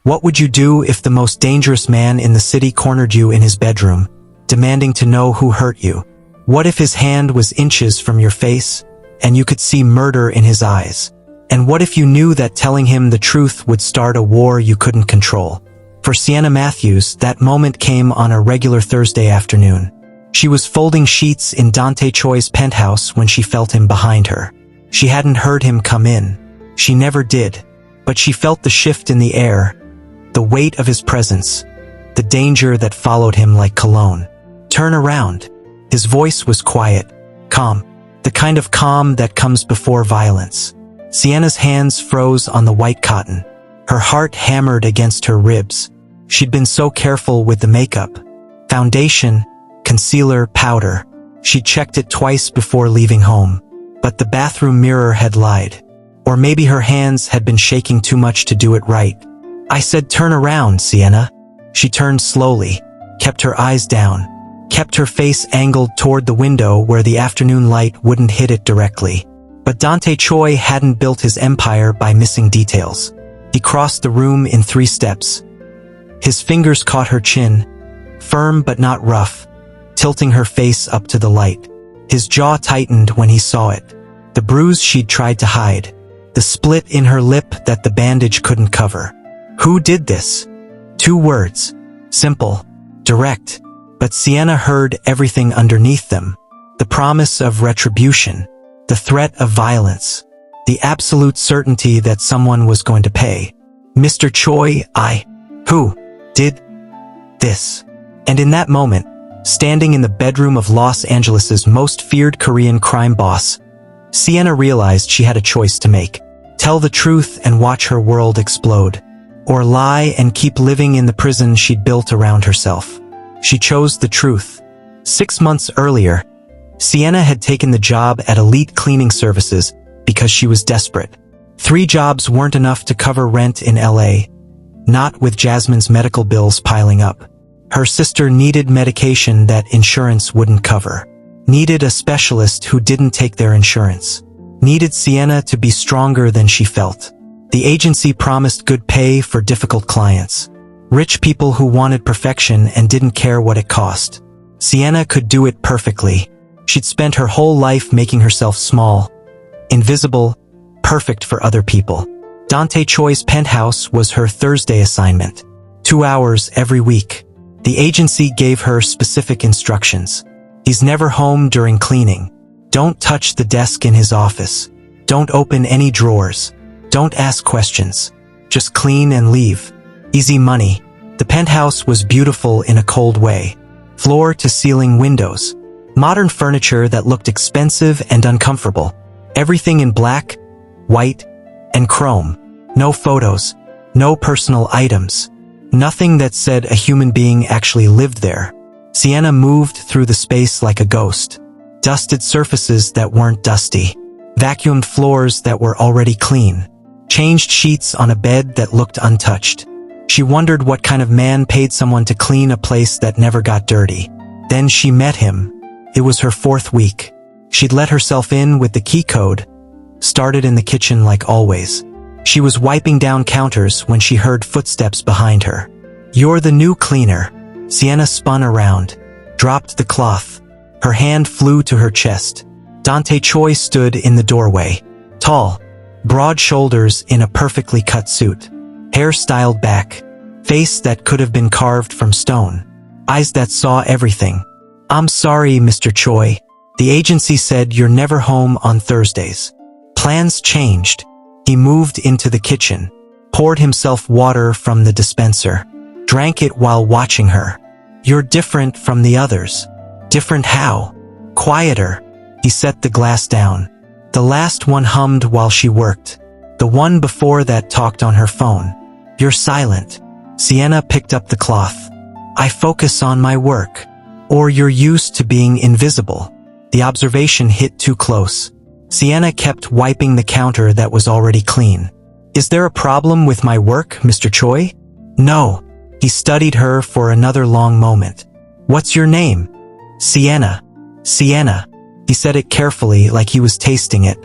What would you do if the most dangerous man in the city cornered you in his bedroom, demanding to know who hurt you? What if his hand was inches from your face, and you could see murder in his eyes? And what if you knew that telling him the truth would start a war you couldn't control? For Sienna Matthews, that moment came on a regular Thursday afternoon. She was folding sheets in Dante Choi's penthouse when she felt him behind her. She hadn't heard him come in. She never did. But she felt the shift in the air, the weight of his presence, the danger that followed him like cologne. Turn around. His voice was quiet, calm, the kind of calm that comes before violence. Sienna's hands froze on the white cotton. Her heart hammered against her ribs. She'd been so careful with the makeup. Foundation, concealer, powder. She'd checked it twice before leaving home. But the bathroom mirror had lied. Or maybe her hands had been shaking too much to do it right. I said, turn around, Sienna. She turned slowly, kept her eyes down, kept her face angled toward the window where the afternoon light wouldn't hit it directly. But Dante Choi hadn't built his empire by missing details. He crossed the room in 3 steps. His fingers caught her chin, firm but not rough, tilting her face up to the light. His jaw tightened when he saw it. The bruise she'd tried to hide. The split in her lip that the bandage couldn't cover. Who did this? 2 words. Simple. Direct. But Sienna heard everything underneath them. The promise of retribution. The threat of violence. The absolute certainty that someone was going to pay. Mr. Choi, Who did this? And in that moment, standing in the bedroom of Los Angeles's most feared Korean crime boss, Sienna realized she had a choice to make. Tell the truth and watch her world explode. Or lie and keep living in the prison she'd built around herself. She chose the truth. 6 months earlier, Sienna had taken the job at Elite Cleaning Services because she was desperate. 3 jobs weren't enough to cover rent in LA, not with Jasmine's medical bills piling up. Her sister needed medication that insurance wouldn't cover. Needed a specialist who didn't take their insurance. Needed Sienna to be stronger than she felt. The agency promised good pay for difficult clients. Rich people who wanted perfection and didn't care what it cost. Sienna could do it perfectly. She'd spent her whole life making herself small, invisible, perfect for other people. Dante Choi's penthouse was her Thursday assignment. 2 hours every week. The agency gave her specific instructions. He's never home during cleaning. Don't touch the desk in his office. Don't open any drawers. Don't ask questions. Just clean and leave. Easy money. The penthouse was beautiful in a cold way. Floor-to-ceiling windows. Modern furniture that looked expensive and uncomfortable. Everything in black, white, and chrome. No photos. No personal items. Nothing that said a human being actually lived there. Sienna moved through the space like a ghost. Dusted surfaces that weren't dusty. Vacuumed floors that were already clean. Changed sheets on a bed that looked untouched. She wondered what kind of man paid someone to clean a place that never got dirty. Then she met him. It was her 4th week. She'd let herself in with the key code. Started in the kitchen like always. She was wiping down counters when she heard footsteps behind her. You're the new cleaner. Sienna spun around. Dropped the cloth. Her hand flew to her chest. Dante Choi stood in the doorway. Tall. Broad shoulders in a perfectly cut suit. Hair styled back. Face that could have been carved from stone. Eyes that saw everything. I'm sorry, Mr. Choi. The agency said you're never home on Thursdays. Plans changed. He moved into the kitchen. Poured himself water from the dispenser. Drank it while watching her. You're different from the others. Different how? Quieter. He set the glass down. The last one hummed while she worked. The one before that talked on her phone. You're silent. Sienna picked up the cloth. I focus on my work. Or you're used to being invisible. The observation hit too close. Sienna kept wiping the counter that was already clean. Is there a problem with my work, Mr. Choi? No. He studied her for another long moment. What's your name? Sienna. Sienna. He said it carefully like he was tasting it.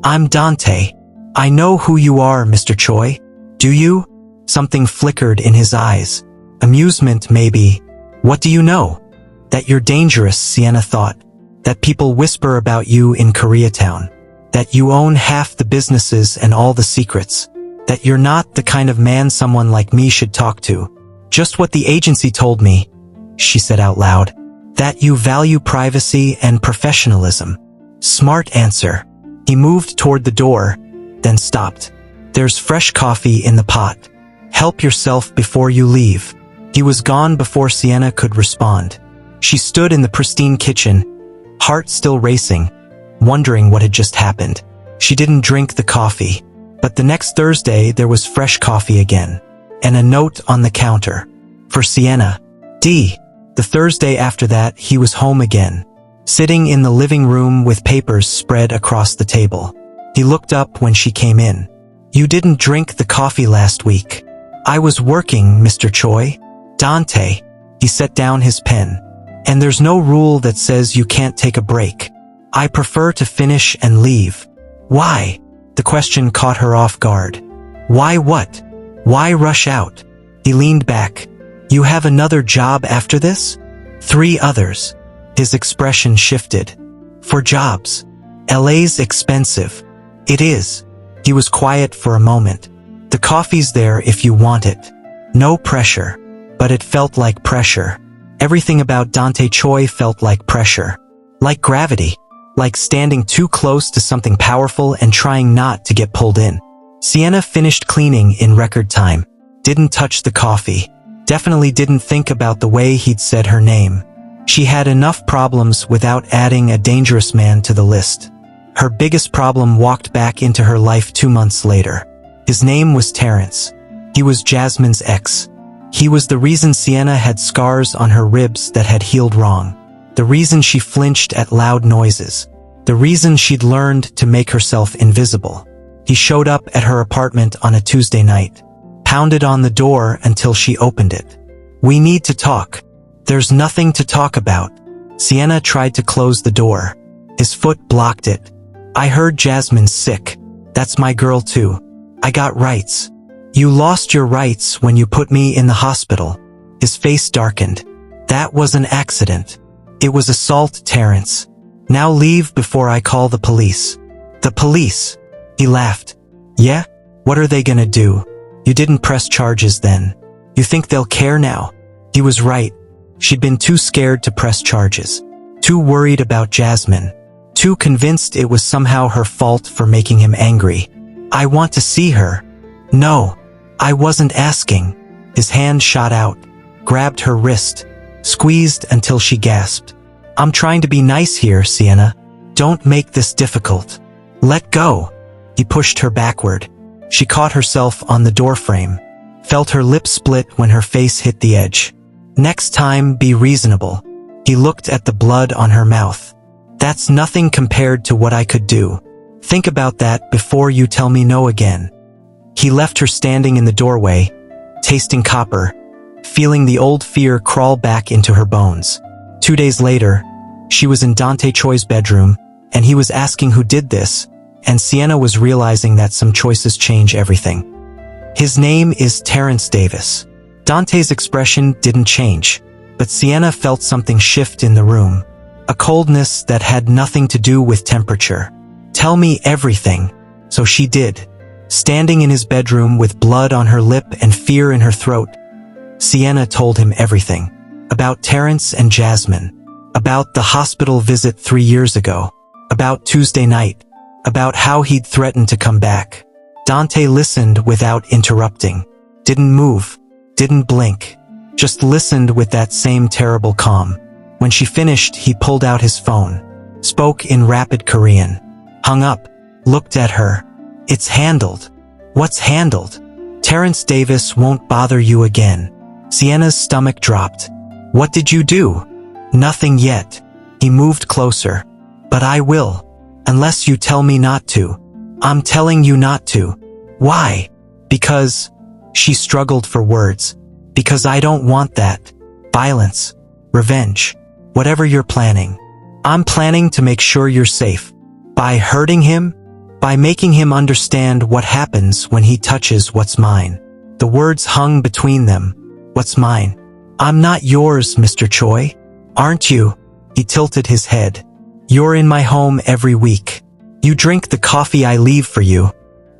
I'm Dante. I know who you are, Mr. Choi. Do you? Something flickered in his eyes. Amusement, maybe. What do you know? That you're dangerous, Sienna thought. That people whisper about you in Koreatown. That you own half the businesses and all the secrets. That you're not the kind of man someone like me should talk to. Just what the agency told me, she said out loud. That you value privacy and professionalism. Smart answer. He moved toward the door, then stopped. There's fresh coffee in the pot. Help yourself before you leave. He was gone before Sienna could respond. She stood in the pristine kitchen, heart still racing, wondering what had just happened. She didn't drink the coffee, but the next Thursday there was fresh coffee again, and a note on the counter. For Sienna. D. The Thursday after that, he was home again, sitting in the living room with papers spread across the table. He looked up when she came in. You didn't drink the coffee last week. I was working, Mr. Choi. Dante. He set down his pen. And there's no rule that says you can't take a break. I prefer to finish and leave. Why? The question caught her off guard. Why what? Why rush out? He leaned back. You have another job after this? 3 others. His expression shifted. For jobs. LA's expensive. It is. He was quiet for a moment. The coffee's there if you want it. No pressure. But it felt like pressure. Everything about Dante Choi felt like pressure. Like gravity. Like standing too close to something powerful and trying not to get pulled in. Sienna finished cleaning in record time. Didn't touch the coffee. Definitely didn't think about the way he'd said her name. She had enough problems without adding a dangerous man to the list. Her biggest problem walked back into her life 2 months later. His name was Terrence. He was Jasmine's ex. He was the reason Sienna had scars on her ribs that had healed wrong. The reason she flinched at loud noises. The reason she'd learned to make herself invisible. He showed up at her apartment on a Tuesday night. Pounded on the door until she opened it. We need to talk. There's nothing to talk about. Sienna tried to close the door. His foot blocked it. I heard Jasmine's sick. That's my girl too. I got rights. You lost your rights when you put me in the hospital. His face darkened. That was an accident. It was assault, Terrence. Now leave before I call the police. The police? He laughed. Yeah? What are they gonna do? You didn't press charges then. You think they'll care now? He was right. She'd been too scared to press charges. Too worried about Jasmine. Too convinced it was somehow her fault for making him angry. I want to see her. No, I wasn't asking. His hand shot out, grabbed her wrist, squeezed until she gasped. I'm trying to be nice here, Sienna. Don't make this difficult. Let go. He pushed her backward. She caught herself on the doorframe, felt her lips split when her face hit the edge. Next time, be reasonable. He looked at the blood on her mouth. That's nothing compared to what I could do. Think about that before you tell me no again. He left her standing in the doorway, tasting copper, feeling the old fear crawl back into her bones. 2 days later, she was in Dante Choi's bedroom, and he was asking who did this, and Sienna was realizing that some choices change everything. His name is Terrence Davis. Dante's expression didn't change, but Sienna felt something shift in the room. A coldness that had nothing to do with temperature. Tell me everything. So she did. Standing in his bedroom with blood on her lip and fear in her throat, Sienna told him everything. About Terrence and Jasmine. About the hospital visit 3 years ago. About Tuesday night. About how he'd threatened to come back. Dante listened without interrupting. Didn't move. Didn't blink. Just listened with that same terrible calm. When she finished, he pulled out his phone. Spoke in rapid Korean. Hung up. Looked at her. It's handled. What's handled? Terrence Davis won't bother you again. Sienna's stomach dropped. What did you do? Nothing yet. He moved closer. But I will. Unless you tell me not to. I'm telling you not to. Why? Because... She struggled for words. Because I don't want that. Violence. Revenge. Whatever you're planning. I'm planning to make sure you're safe. By hurting him? By making him understand what happens when he touches what's mine. The words hung between them. What's mine? I'm not yours, Mr. Choi. Aren't you? He tilted his head. You're in my home every week. You drink the coffee I leave for you.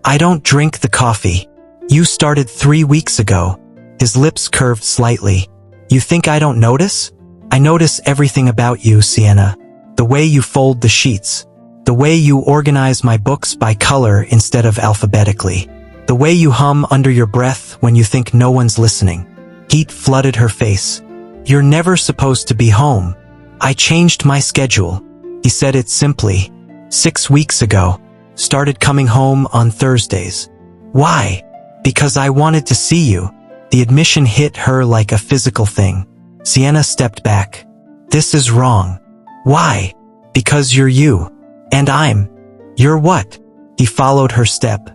I don't drink the coffee. You started 3 weeks ago. His lips curved slightly. You think I don't notice? I notice everything about you, Sienna. The way you fold the sheets. The way you organize my books by color instead of alphabetically. The way you hum under your breath when you think no one's listening. Heat flooded her face. You're never supposed to be home. I changed my schedule. He said it simply. 6 weeks ago. Started coming home on Thursdays. Why? Because I wanted to see you. The admission hit her like a physical thing. Sienna stepped back. This is wrong. Why? Because you're you. And you're what? He followed her step.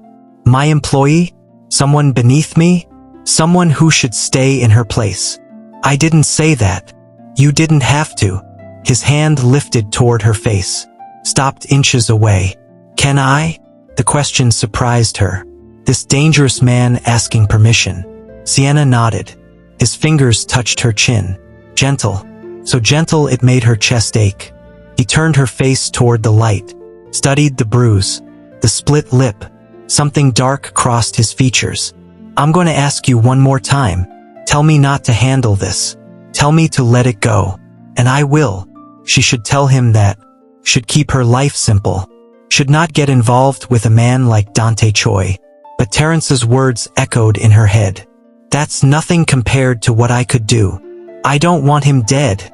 My employee? Someone beneath me? Someone who should stay in her place. I didn't say that. You didn't have to. His hand lifted toward her face. Stopped inches away. Can I? The question surprised her. This dangerous man asking permission. Sienna nodded. His fingers touched her chin. Gentle. So gentle it made her chest ache. He turned her face toward the light. Studied the bruise. The split lip. Something dark crossed his features. I'm going to ask you one more time. Tell me not to handle this. Tell me to let it go. And I will. She should tell him that. Should keep her life simple. Should not get involved with a man like Dante Choi. But Terrence's words echoed in her head. That's nothing compared to what I could do. I don't want him dead,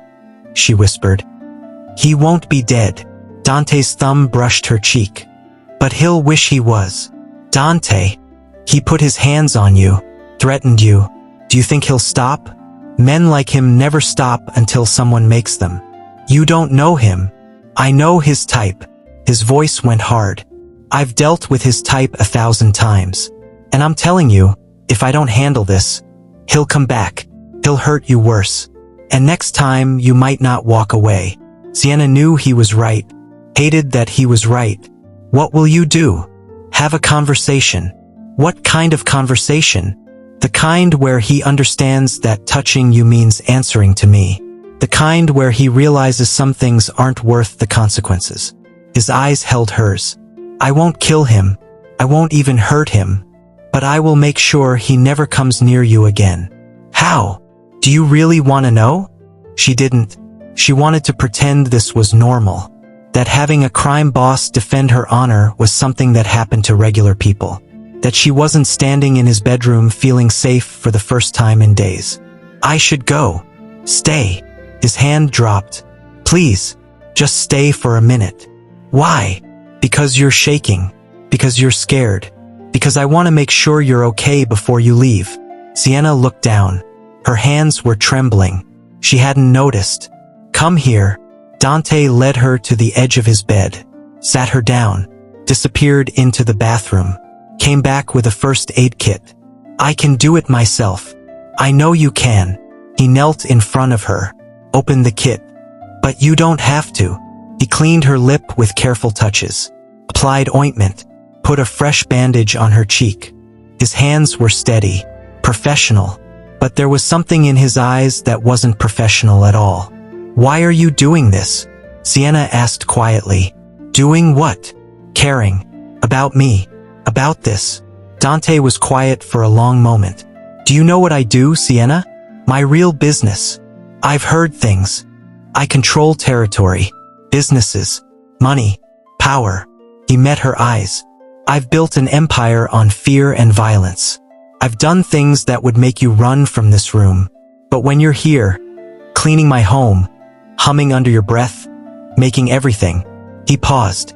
she whispered. He won't be dead. Dante's thumb brushed her cheek. But he'll wish he was. Dante. He put his hands on you. Threatened you. Do you think he'll stop? Men like him never stop until someone makes them. You don't know him. I know his type. His voice went hard. I've dealt with his type 1,000 times. And I'm telling you, if I don't handle this, he'll come back. He'll hurt you worse. And next time you might not walk away. Sienna knew he was right. Hated that he was right. What will you do? Have a conversation. What kind of conversation? The kind where he understands that touching you means answering to me. The kind where he realizes some things aren't worth the consequences. His eyes held hers. I won't kill him. I won't even hurt him. But I will make sure he never comes near you again. How? Do you really want to know? She didn't. She wanted to pretend this was normal. That having a crime boss defend her honor was something that happened to regular people. That she wasn't standing in his bedroom feeling safe for the first time in days. I should go. Stay. His hand dropped. Please, just stay for a minute. Why? Because you're shaking. Because you're scared. Because I want to make sure you're okay before you leave. Sienna looked down. Her hands were trembling. She hadn't noticed. Come here. Dante led her to the edge of his bed. Sat her down. Disappeared into the bathroom. Came back with a first aid kit. I can do it myself. I know you can. He knelt in front of her. Opened the kit. But you don't have to. He cleaned her lip with careful touches. Applied ointment. Put a fresh bandage on her cheek. His hands were steady. Professional. But there was something in his eyes that wasn't professional at all. Why are you doing this? Sienna asked quietly. Doing what? Caring. About me. About this. Dante was quiet for a long moment. Do you know what I do, Sienna? My real business. I've heard things. I control territory. Businesses. Money. Power. He met her eyes. I've built an empire on fear and violence. I've done things that would make you run from this room. But when you're here, cleaning my home, humming under your breath, making everything. He paused.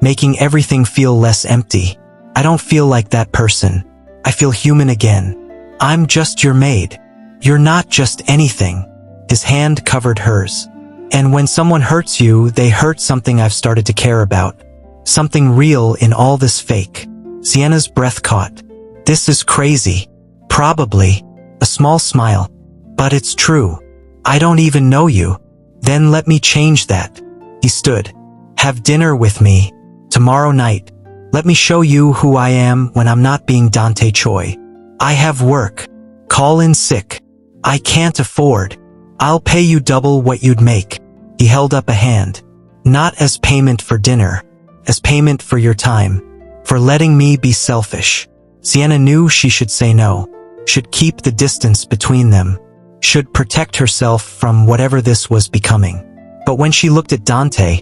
Making everything feel less empty. I don't feel like that person. I feel human again. I'm just your maid. You're not just anything. His hand covered hers. And when someone hurts you, they hurt something I've started to care about. Something real in all this fake. Sienna's breath caught. This is crazy. Probably. A small smile. But it's true. I don't even know you. Then let me change that. He stood. Have dinner with me. Tomorrow night. Let me show you who I am when I'm not being Dante Choi. I have work. Call in sick. I can't afford. I'll pay you double what you'd make. He held up a hand. Not as payment for dinner, as payment for your time, for letting me be selfish. Sienna knew she should say no, should keep the distance between them, should protect herself from whatever this was becoming. But when she looked at Dante,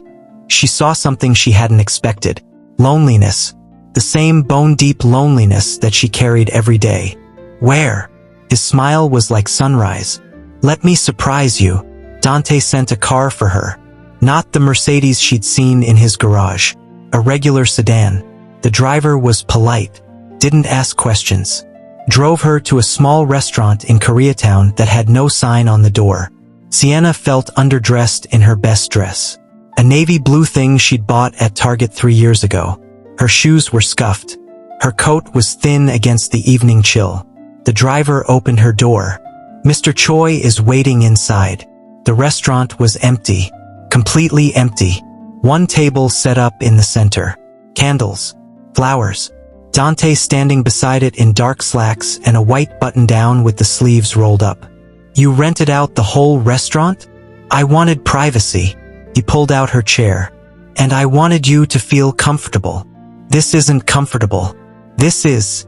she saw something she hadn't expected. Loneliness. The same bone-deep loneliness that she carried every day. Where? His smile was like sunrise. Let me surprise you. Dante sent a car for her. Not the Mercedes she'd seen in his garage. A regular sedan. The driver was polite. Didn't ask questions. Drove her to a small restaurant in Koreatown that had no sign on the door. Sienna felt underdressed in her best dress. A navy blue thing she'd bought at Target 3 years ago. Her shoes were scuffed. Her coat was thin against the evening chill. The driver opened her door. Mr. Choi is waiting inside. The restaurant was empty. Completely empty. One table set up in the center. Candles. Flowers. Dante standing beside it in dark slacks and a white button-down with the sleeves rolled up. You rented out the whole restaurant? I wanted privacy. He pulled out her chair. And I wanted you to feel comfortable. This isn't comfortable. This is...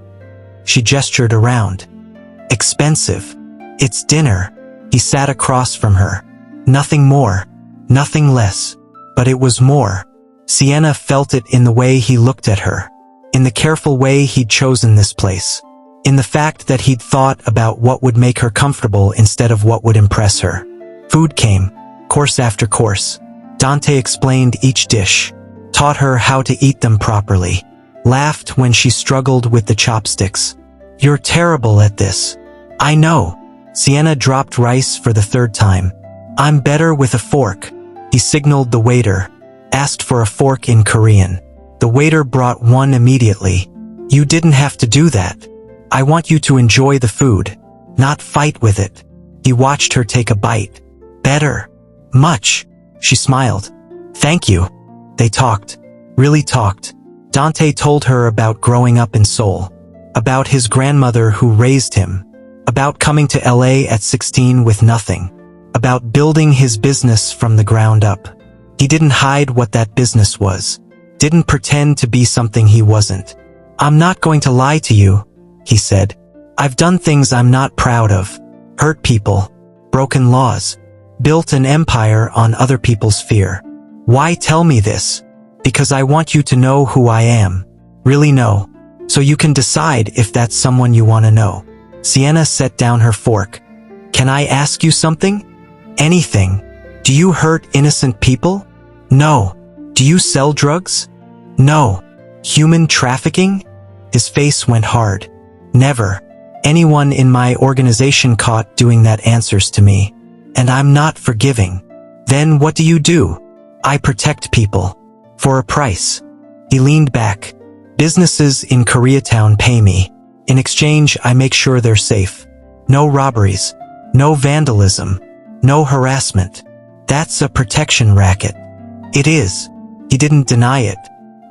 She gestured around. Expensive. It's dinner. He sat across from her. Nothing more. Nothing less. But it was more. Sienna felt it in the way he looked at her. In the careful way he'd chosen this place. In the fact that he'd thought about what would make her comfortable instead of what would impress her. Food came. Course after course. Dante explained each dish. Taught her how to eat them properly. Laughed when she struggled with the chopsticks. You're terrible at this. I know. Sienna dropped rice for the third time. I'm better with a fork. He signaled the waiter. Asked for a fork in Korean. The waiter brought one immediately. You didn't have to do that. I want you to enjoy the food, not fight with it. He watched her take a bite. Better. Much. She smiled. Thank you. They talked. Really talked. Dante told her about growing up in Seoul. About his grandmother who raised him. About coming to LA at 16 with nothing. About building his business from the ground up. He didn't hide what that business was. Didn't pretend to be something he wasn't. I'm not going to lie to you, he said. I've done things I'm not proud of. Hurt people. Broken laws. Built an empire on other people's fear. Why tell me this? Because I want you to know who I am. Really know. So you can decide if that's someone you want to know. Sienna set down her fork. Can I ask you something? Anything. Do you hurt innocent people? No. Do you sell drugs? No. Human trafficking? His face went hard. Never. Anyone in my organization caught doing that answers to me. And I'm not forgiving. Then what do? I protect people. For a price. He leaned back. Businesses in Koreatown pay me. In exchange, I make sure they're safe. No robberies. No vandalism. No harassment. That's a protection racket. It is. He didn't deny it.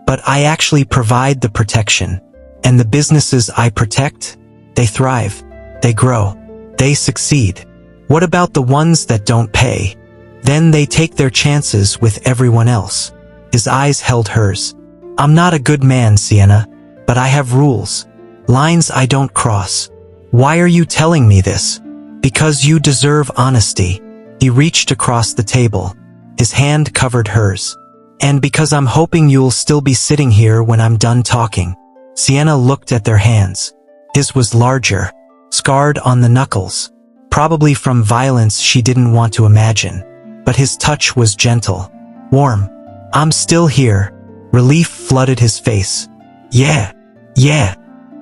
But I actually provide the protection. And the businesses I protect, they thrive. They grow. They succeed. What about the ones that don't pay? Then they take their chances with everyone else. His eyes held hers. I'm not a good man, Sienna, but I have rules. Lines I don't cross. Why are you telling me this? Because you deserve honesty. He reached across the table. His hand covered hers. And because I'm hoping you'll still be sitting here when I'm done talking. Sienna looked at their hands. His was larger, scarred on the knuckles. Probably from violence she didn't want to imagine. But his touch was gentle, warm. I'm still here. Relief flooded his face. Yeah.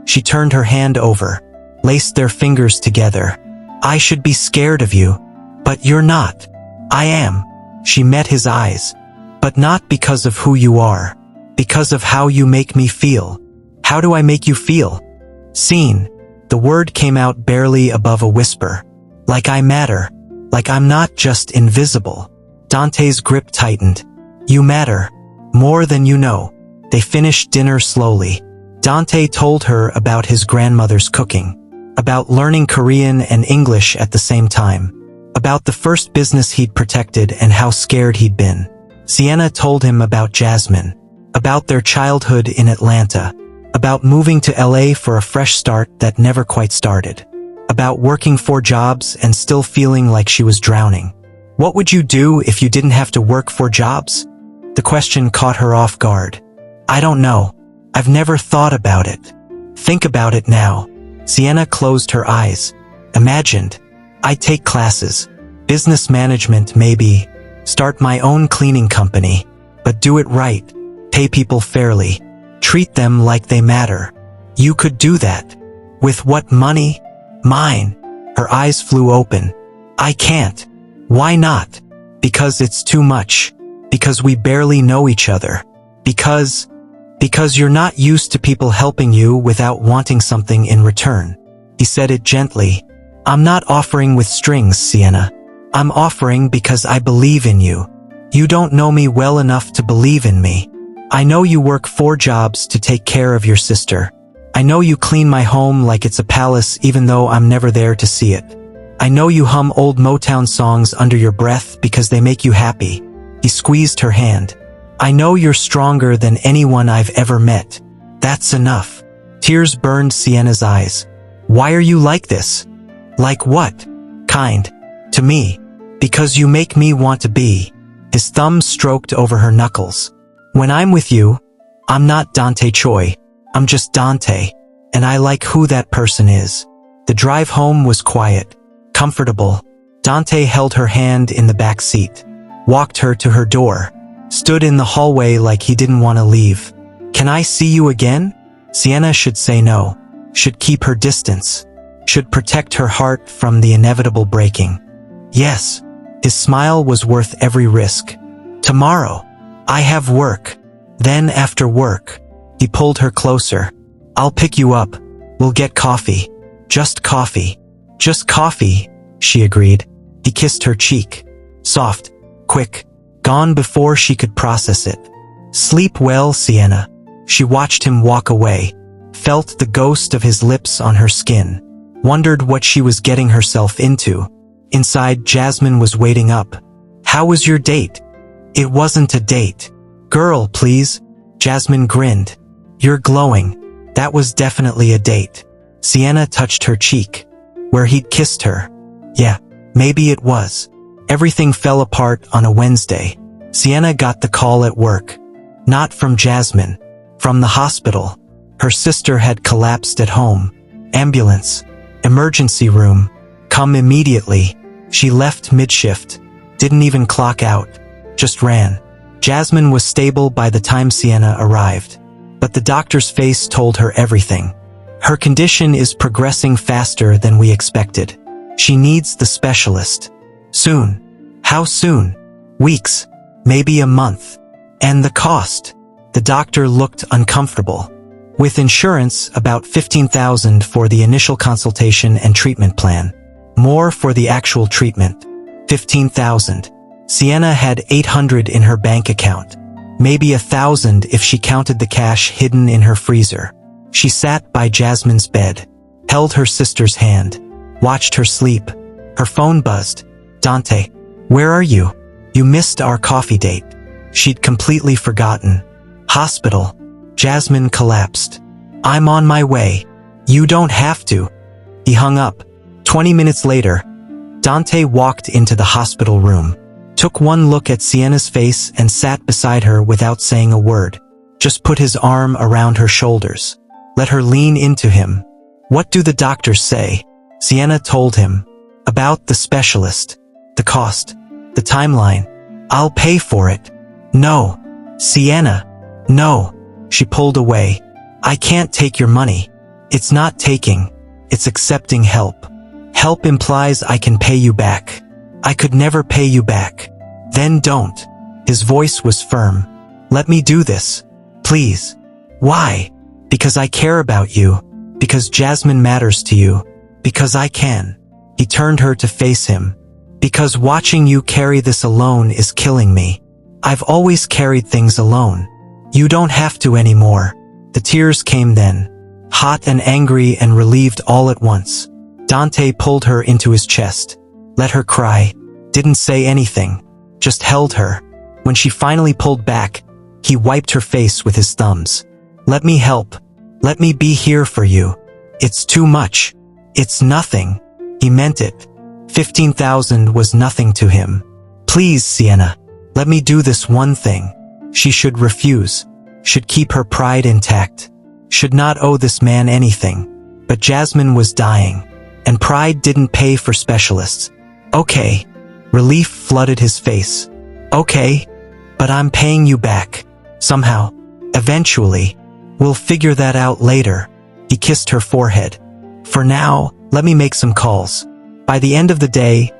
She turned her hand over, laced their fingers together. I should be scared of you. But you're not. I am. She met his eyes. But not because of who you are. Because of how you make me feel. How do I make you feel? Seen. The word came out barely above a whisper. Like I matter. Like I'm not just invisible. Dante's grip tightened. You matter. More than you know. They finished dinner slowly. Dante told her about his grandmother's cooking. about learning Korean and English at the same time, about the first business he'd protected and how scared he'd been. Sienna told him about Jasmine, about their childhood in Atlanta, about moving to LA for a fresh start that never quite started, about working 4 jobs and still feeling like she was drowning. What would you do if you didn't have to work 4 jobs? The question caught her off guard. I don't know. I've never thought about it. Think about it now. Sienna closed her eyes. Imagined. I'd take classes. Business management maybe. Start my own cleaning company. But do it right. Pay people fairly. Treat them like they matter. You could do that. With what money? Mine. Her eyes flew open. I can't. Why not? Because it's too much. Because we barely know each other. Because you're not used to people helping you without wanting something in return. He said it gently. I'm not offering with strings, Sienna. I'm offering because I believe in you. You don't know me well enough to believe in me. I know you work 4 jobs to take care of your sister. I know you clean my home like it's a palace even though I'm never there to see it. I know you hum old Motown songs under your breath because they make you happy. He squeezed her hand. I know you're stronger than anyone I've ever met. That's enough. Tears burned Sienna's eyes. Why are you like this? Like what? Kind. To me. Because you make me want to be. His thumb stroked over her knuckles. When I'm with you, I'm not Dante Choi. I'm just Dante. And I like who that person is. The drive home was quiet. Comfortable. Dante held her hand in the back seat. Walked her to her door. Stood in the hallway like he didn't want to leave. Can I see you again? Sienna should say no. Should keep her distance. Should protect her heart from the inevitable breaking. Yes. His smile was worth every risk. Tomorrow. I have work. Then after work. He pulled her closer. I'll pick you up. We'll get coffee. Just coffee. Just coffee, she agreed. He kissed her cheek. Soft. Quick. Gone before she could process it. Sleep well, Sienna. She watched him walk away. Felt the ghost of his lips on her skin. Wondered what she was getting herself into. Inside, Jasmine was waiting up. How was your date? It wasn't a date. Girl, please. Jasmine grinned. You're glowing. That was definitely a date. Sienna touched her cheek. Where he'd kissed her. Yeah, maybe it was. Everything fell apart on a Wednesday. Sienna got the call at work. Not from Jasmine. From the hospital. Her sister had collapsed at home. Ambulance. Emergency room. Come immediately. She left mid-shift. Didn't even clock out. Just ran. Jasmine was stable by the time Sienna arrived. But the doctor's face told her everything. Her condition is progressing faster than we expected. She needs the specialist. Soon. How soon? Weeks. Maybe a month. And the cost? The doctor looked uncomfortable. With insurance, about $15,000 for the initial consultation and treatment plan. More for the actual treatment. $15,000. Sienna had $800 in her bank account. Maybe $1,000 if she counted the cash hidden in her freezer. She sat by Jasmine's bed. Held her sister's hand. Watched her sleep. Her phone buzzed. Dante. Where are you? You missed our coffee date. She'd completely forgotten. Hospital. Jasmine collapsed. I'm on my way. You don't have to. He hung up. 20 minutes later, Dante walked into the hospital room. Took one look at Sienna's face and sat beside her without saying a word. Just put his arm around her shoulders. Let her lean into him. What do the doctors say? Sienna told him. About the specialist. The cost. The timeline. I'll pay for it. No. Sienna. No. She pulled away. I can't take your money. It's not taking. It's accepting help. Help implies I can pay you back. I could never pay you back. Then don't. His voice was firm. Let me do this. Please. Why? Because I care about you. Because Jasmine matters to you. Because I can. He turned her to face him. Because watching you carry this alone is killing me. I've always carried things alone. You don't have to anymore. The tears came then. hot and angry and relieved all at once. Dante pulled her into his chest, let her cry, didn't say anything, just held her. When she finally pulled back, he wiped her face with his thumbs. Let me help. Let me be here for you. It's too much. It's nothing. He meant it. 15,000 was nothing to him. Please, Sienna, let me do this one thing. She should refuse, should keep her pride intact, should not owe this man anything. But Jasmine was dying, and pride didn't pay for specialists. Okay. Relief flooded his face. Okay, but I'm paying you back. Somehow. Eventually. We'll figure that out later. He kissed her forehead. For now, let me make some calls. By the end of the day,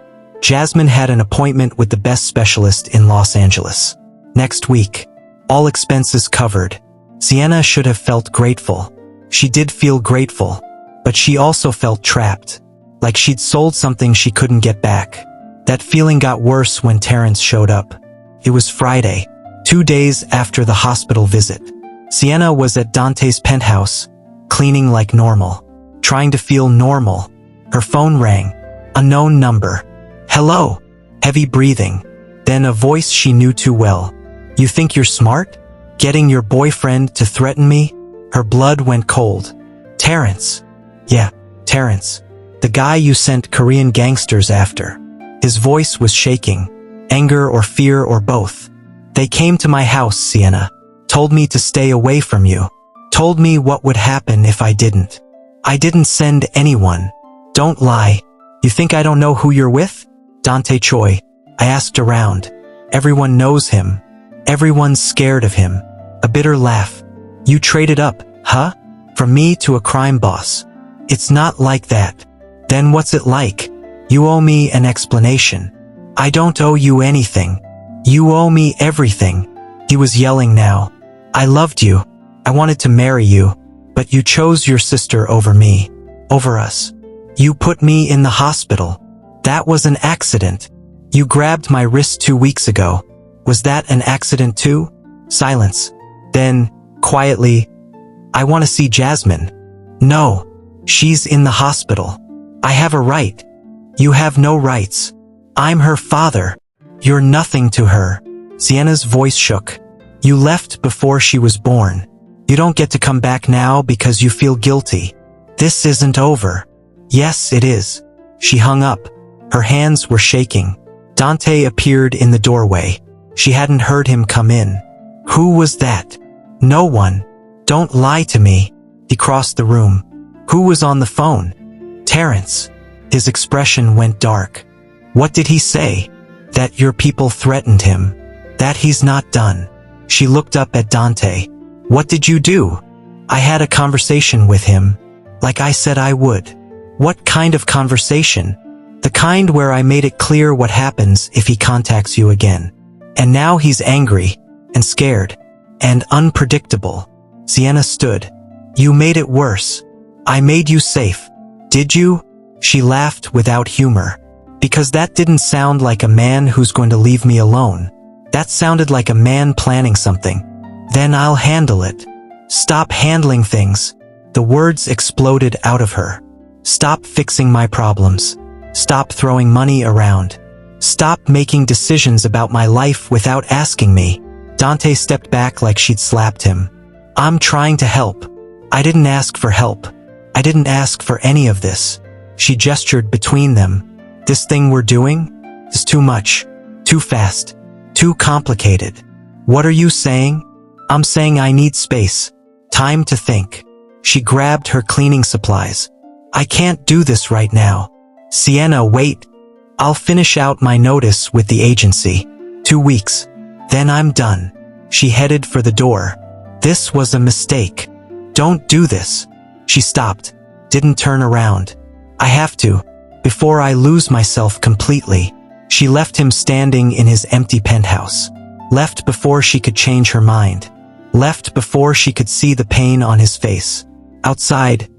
Jasmine had an appointment with the best specialist in Los Angeles. Next week. All expenses covered. Sienna should have felt grateful. She did feel grateful, but she also felt trapped. Like she'd sold something she couldn't get back. That feeling got worse when Terrence showed up. It was Friday, 2 days after the hospital visit. Sienna was at Dante's penthouse, cleaning like normal, trying to feel normal. Her phone rang. Unknown number. Hello. Heavy breathing. Then a voice she knew too well. You think you're smart? Getting your boyfriend to threaten me? Her blood went cold. Terrence. Yeah, Terrence. The guy you sent Korean gangsters after. His voice was shaking. Anger or fear or both. They came to my house, Sienna. Told me to stay away from you. Told me what would happen if I didn't. I didn't send anyone. Don't lie. You think I don't know who you're with? Dante Choi. I asked around. Everyone knows him. Everyone's scared of him. A bitter laugh. You traded up, huh? From me to a crime boss. It's not like that. Then what's it like? You owe me an explanation. I don't owe you anything. You owe me everything. He was yelling now. I loved you. I wanted to marry you. But you chose your sister over me. Over us. You put me in the hospital. That was an accident. You grabbed my wrist 2 weeks ago. Was that an accident too? Silence. Then, quietly, I want to see Jasmine. No. She's in the hospital. I have a right. You have no rights. I'm her father. You're nothing to her. Sienna's voice shook. You left before she was born. You don't get to come back now because you feel guilty. This isn't over. Yes, it is. She hung up. Her hands were shaking. Dante appeared in the doorway. She hadn't heard him come in. Who was that? No one. Don't lie to me. He crossed the room. Who was on the phone? Terrence. His expression went dark. What did he say? That your people threatened him. That he's not done. She looked up at Dante. What did you do? I had a conversation with him. Like I said I would. What kind of conversation? The kind where I made it clear what happens if he contacts you again. And now he's angry, and scared, and unpredictable. Sienna stood. You made it worse. I made you safe. Did you? She laughed without humor. Because that didn't sound like a man who's going to leave me alone. That sounded like a man planning something. Then I'll handle it. Stop handling things. The words exploded out of her. Stop fixing my problems. Stop throwing money around. Stop making decisions about my life without asking me. Dante stepped back like she'd slapped him. I'm trying to help. I didn't ask for help. I didn't ask for any of this. She gestured between them. This thing we're doing is too much. Too fast. Too complicated. What are you saying? I'm saying I need space. Time to think. She grabbed her cleaning supplies. I can't do this right now. Sienna, wait. I'll finish out my notice with the agency. 2 weeks. Then I'm done. She headed for the door. This was a mistake. Don't do this. She stopped. Didn't turn around. I have to. Before I lose myself completely. She left him standing in his empty penthouse. Left before she could change her mind. Left before she could see the pain on his face. Outside,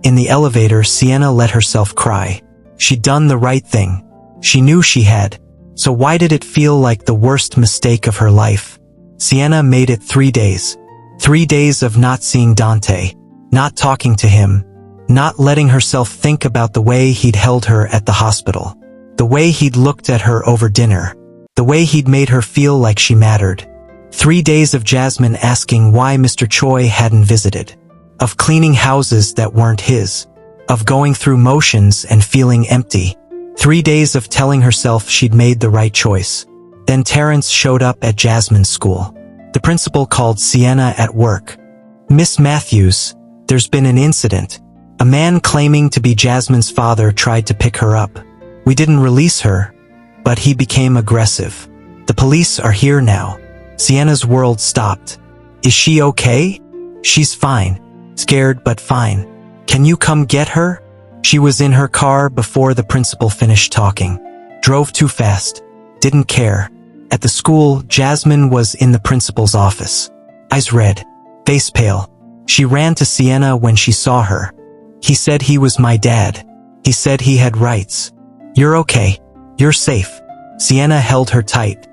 in the elevator, Sienna let herself cry. She'd done the right thing. She knew she had. So why did it feel like the worst mistake of her life? Sienna made it 3 days. 3 days of not seeing Dante. not talking to him, not letting herself think about the way he'd held her at the hospital, the way he'd looked at her over dinner, the way he'd made her feel like she mattered. 3 days of Jasmine asking why Mr. Choi hadn't visited, of cleaning houses that weren't his, of going through motions and feeling empty. 3 days of telling herself she'd made the right choice. Then Terrence showed up at Jasmine's school. The principal called Sienna at work. "Miss Matthews, there's been an incident. A man claiming to be Jasmine's father tried to pick her up. We didn't release her, but he became aggressive. The police are here now." Sienna's world stopped. "Is she okay?" "She's fine. Scared but fine. Can you come get her?" She was in her car before the principal finished talking. Drove too fast. Didn't care. At the school, Jasmine was in the principal's office. Eyes red. Face pale. She ran to Sienna when she saw her. "He said he was my dad. He said he had rights. You're okay. You're safe." Sienna held her tight.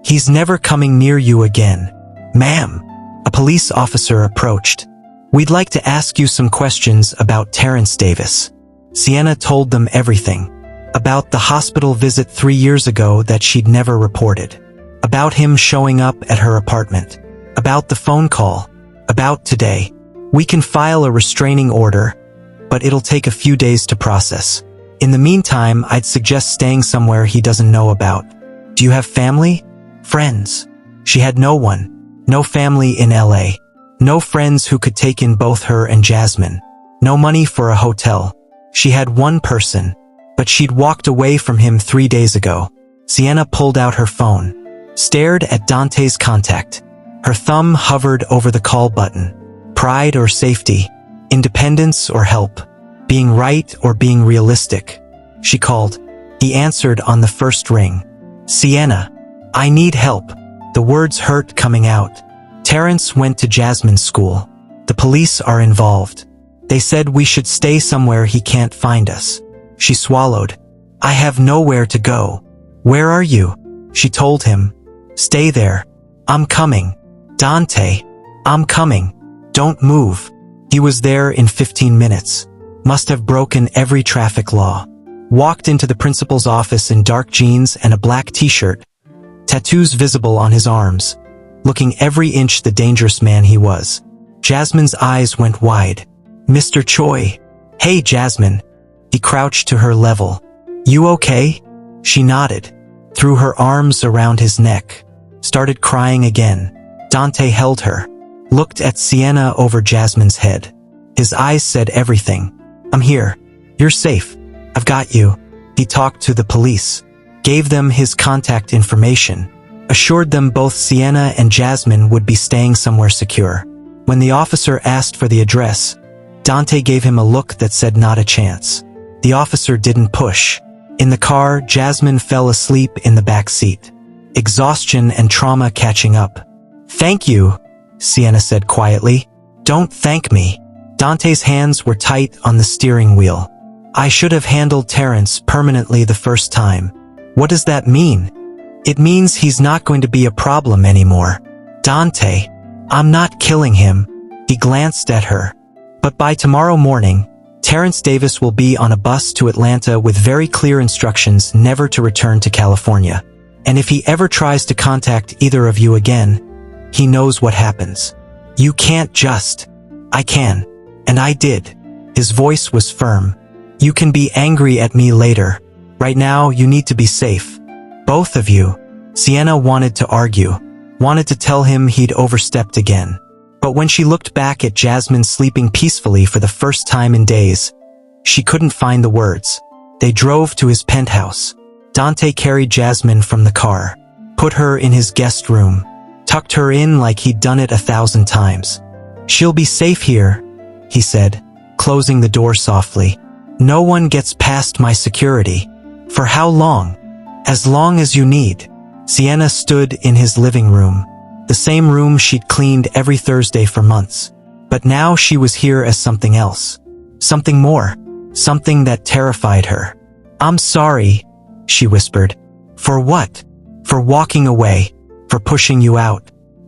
"He's never coming near you again." "Ma'am." A police officer approached. "We'd like to ask you some questions about Terrence Davis." Sienna told them everything. About the hospital visit 3 years ago that she'd never reported. About him showing up at her apartment. About the phone call. About today. "We can file a restraining order, but it'll take a few days to process. In the meantime, I'd suggest staying somewhere he doesn't know about. Do you have family? Friends?" She had no one. No family in LA. No friends who could take in both her and Jasmine. No money for a hotel. She had one person, but she'd walked away from him 3 days ago. Sienna pulled out her phone, stared at Dante's contact. Her thumb hovered over the call button. Pride or safety? Independence or help? Being right or being realistic? She called. He answered on the first ring. "Sienna, I need help." The words hurt coming out. "Terrence went to Jasmine's school. The police are involved. They said we should stay somewhere he can't find us." She swallowed. "I have nowhere to go." "Where are you?" She told him. "Stay there. I'm coming." "Dante, I'm coming. Don't move." He was there in 15 minutes. Must have broken every traffic law. Walked into the principal's office in dark jeans and a black t-shirt. Tattoos visible on his arms. Looking every inch the dangerous man he was. Jasmine's eyes went wide. "Mr. Choi." "Hey, Jasmine." He crouched to her level. "You okay?" She nodded. Threw her arms around his neck. Started crying again. Dante held her. Looked at Sienna over Jasmine's head. His eyes said everything. "I'm here. You're safe. I've got you." He talked to the police. Gave them his contact information. Assured them both Sienna and Jasmine would be staying somewhere secure. When the officer asked for the address, Dante gave him a look that said not a chance. The officer didn't push. In the car, Jasmine fell asleep in the back seat. Exhaustion and trauma catching up. "Thank you," Sienna said quietly. "Don't thank me." Dante's hands were tight on the steering wheel. "I should have handled Terrence permanently the first time." "What does that mean?" "It means he's not going to be a problem anymore." "Dante, I'm not killing him." He glanced at her. "But by tomorrow morning, Terrence Davis will be on a bus to Atlanta with very clear instructions never to return to California. And if he ever tries to contact either of you again, he knows what happens. You can't just." "I can. And I did." His voice was firm. "You can be angry at me later. Right now, you need to be safe. Both of you." Sienna wanted to argue. Wanted to tell him he'd overstepped again. But when she looked back at Jasmine sleeping peacefully for the first time in days, she couldn't find the words. They drove to his penthouse. Dante carried Jasmine from the car. Put her in his guest room. Tucked her in like he'd done it 1,000 times. "She'll be safe here," he said, closing the door softly. "No one gets past my security." "For how long?" "As long as you need." Sienna stood in his living room. The same room she'd cleaned every Thursday for months. But now she was here as something else. Something more. Something that terrified her. "I'm sorry," she whispered. "For what?" "For walking away. For pushing you out.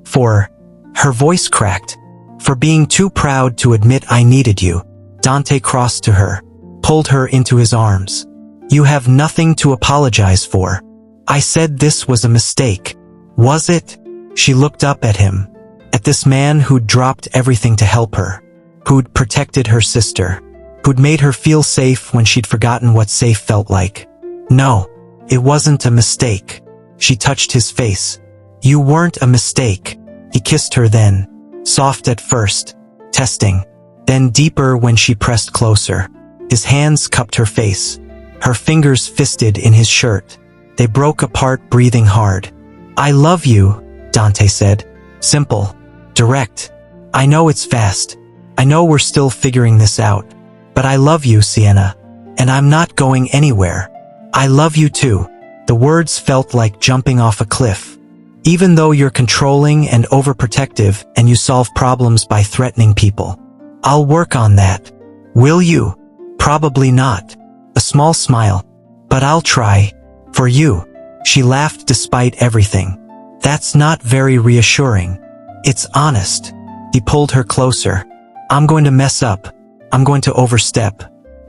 For..." Her voice cracked. For being too proud to admit I needed you. Dante crossed to her, pulled her into his arms. You have nothing to apologize for. I said this was a mistake. Was it? She looked up at him, at this man who'd dropped everything to help her, who'd protected her sister, who'd made her feel safe when she'd forgotten what safe felt like. No, it wasn't a mistake. She touched his face. You weren't a mistake. He kissed her then, soft at first, testing, then deeper when she pressed closer. His hands cupped her face, her fingers fisted in his shirt. They broke apart, breathing hard. I love you, Dante said. Simple, direct. I know it's fast. I know we're still figuring this out. But I love you, Sienna. And I'm not going anywhere. I love you too. The words felt like jumping off a cliff. Even though you're controlling and overprotective and you solve problems by threatening people. I'll work on that. Will you? Probably not. A small smile. But I'll try. For you. She laughed despite everything. That's not very reassuring. It's honest. He pulled her closer. I'm going to mess up. I'm going to overstep.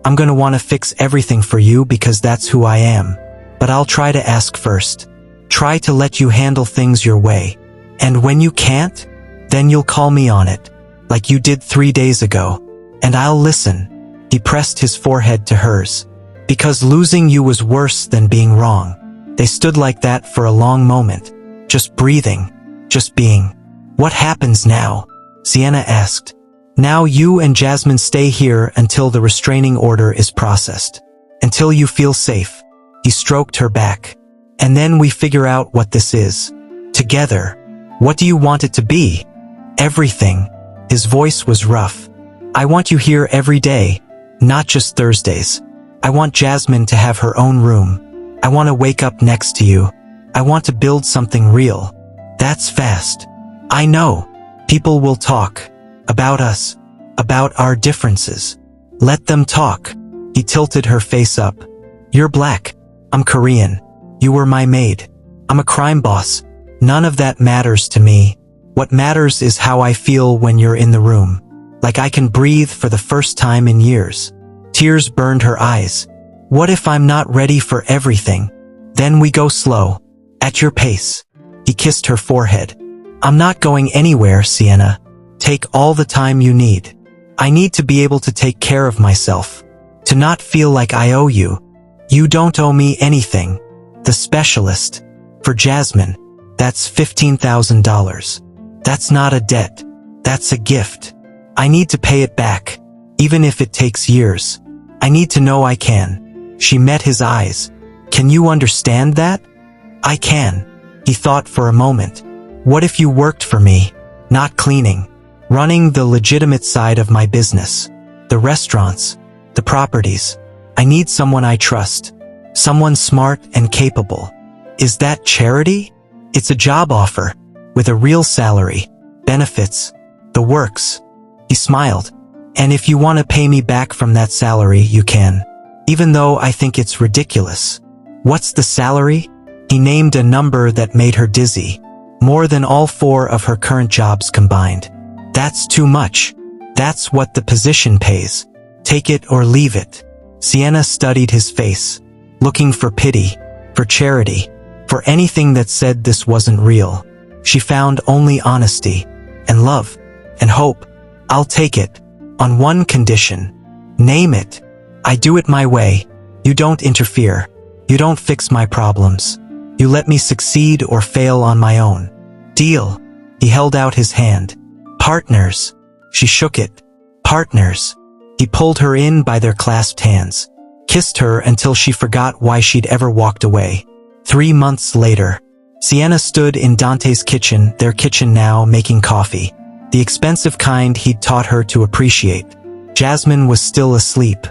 I'm going to want to fix everything for you because that's who I am. But I'll try to ask first. Try to let you handle things your way. And when you can't, then you'll call me on it. Like you did 3 days ago. And I'll listen. He pressed his forehead to hers. Because losing you was worse than being wrong. They stood like that for a long moment. Just breathing. Just being. What happens now? Sienna asked. Now you and Jasmine stay here until the restraining order is processed. Until you feel safe. He stroked her back. And then we figure out what this is. Together. What do you want it to be? Everything. His voice was rough. I want you here every day. Not just Thursdays. I want Jasmine to have her own room. I want to wake up next to you. I want to build something real. That's fast. I know. People will talk. About us. About our differences. Let them talk. He tilted her face up. You're black. I'm Korean. You were my maid. I'm a crime boss. None of that matters to me. What matters is how I feel when you're in the room. Like I can breathe for the first time in years. Tears burned her eyes. What if I'm not ready for everything? Then we go slow. At your pace. He kissed her forehead. I'm not going anywhere, Sienna. Take all the time you need. I need to be able to take care of myself. To not feel like I owe you. You don't owe me anything. The specialist. For Jasmine. That's $15,000. That's not a debt. That's a gift. I need to pay it back. Even if it takes years. I need to know I can. She met his eyes. Can you understand that? I can. He thought for a moment. What if you worked for me? Not cleaning. Running the legitimate side of my business. The restaurants. The properties. I need someone I trust. Someone smart and capable. Is that charity? It's a job offer. With a real salary. Benefits. The works. He smiled. And if you want to pay me back from that salary, you can. Even though I think it's ridiculous. What's the salary? He named a number that made her dizzy. More than all 4 of her current jobs combined. That's too much. That's what the position pays. Take it or leave it. Sienna studied his face. Looking for pity. For charity. For anything that said this wasn't real. She found only honesty. And love. And hope. I'll take it. On one condition. Name it. I do it my way. You don't interfere. You don't fix my problems. You let me succeed or fail on my own. Deal. He held out his hand. Partners. She shook it. Partners. He pulled her in by their clasped hands. Kissed her until she forgot why she'd ever walked away. 3 months later. Sienna stood in Dante's kitchen, their kitchen now, making coffee. The expensive kind he'd taught her to appreciate. Jasmine was still asleep.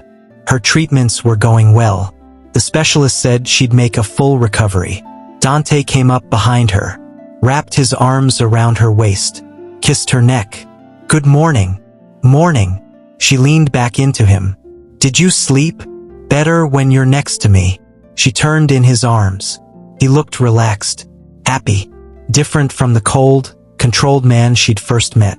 Her treatments were going well. The specialist said she'd make a full recovery. Dante came up behind her. Wrapped his arms around her waist. Kissed her neck. Good morning. Morning. She leaned back into him. Did you sleep? Better when you're next to me. She turned in his arms. He looked relaxed. Happy. Different from the cold, controlled man she'd first met.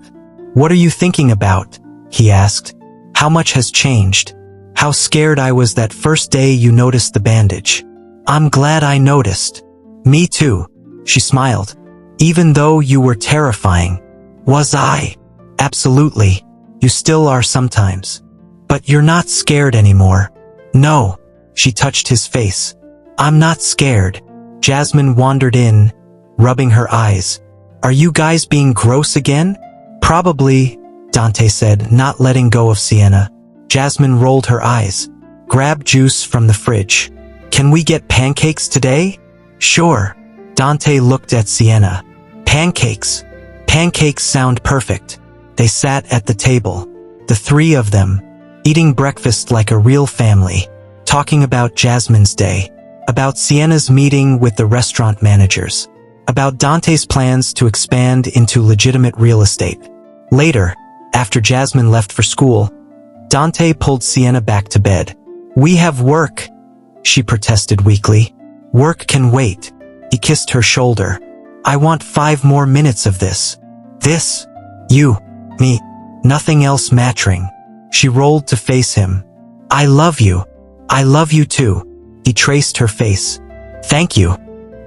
"What are you thinking about?" he asked. "How much has changed? How scared I was that first day you noticed the bandage." "I'm glad I noticed." "Me too," she smiled. "Even though you were terrifying." "Was I?" "Absolutely. You still are sometimes. But you're not scared anymore." "No." She touched his face. "I'm not scared." Jasmine wandered in, rubbing her eyes. "Are you guys being gross again?" "Probably," Dante said, not letting go of Sienna. Jasmine rolled her eyes. "Grab juice from the fridge." "Can we get pancakes today?" "Sure." Dante looked at Sienna. "Pancakes. Pancakes sound perfect." They sat at the table, the three of them, eating breakfast like a real family, talking about Jasmine's day, about Sienna's meeting with the restaurant managers, about Dante's plans to expand into legitimate real estate. Later, after Jasmine left for school, Dante pulled Sienna back to bed. "We have work," she protested weakly. "Work can wait." He kissed her shoulder. "I want 5 more minutes of this. This. You. Me. Nothing else mattering." She rolled to face him. "I love you. I love you too." He traced her face. "Thank you."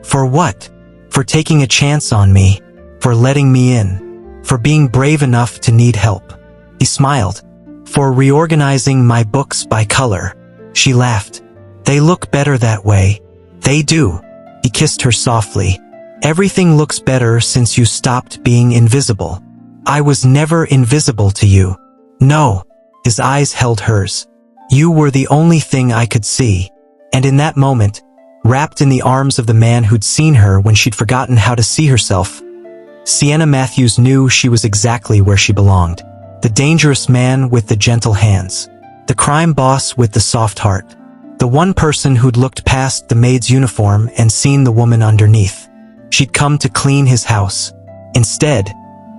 "For what?" "For taking a chance on me. For letting me in. For being brave enough to need help." He smiled. "For reorganizing my books by color." She laughed. "They look better that way." "They do." He kissed her softly. "Everything looks better since you stopped being invisible." "I was never invisible to you." "No." His eyes held hers. "You were the only thing I could see." And in that moment, wrapped in the arms of the man who'd seen her when she'd forgotten how to see herself, Sienna Matthews knew she was exactly where she belonged. The dangerous man with the gentle hands. The crime boss with the soft heart. The one person who'd looked past the maid's uniform and seen the woman underneath. She'd come to clean his house. Instead,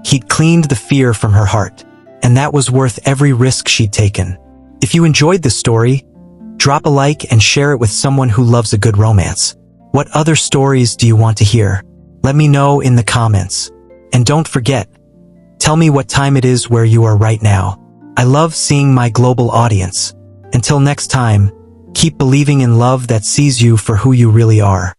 he'd cleaned the fear from her heart. And that was worth every risk she'd taken. If you enjoyed this story, drop a like and share it with someone who loves a good romance. What other stories do you want to hear? Let me know in the comments. And don't forget, tell me what time it is where you are right now. I love seeing my global audience. Until next time, keep believing in love that sees you for who you really are.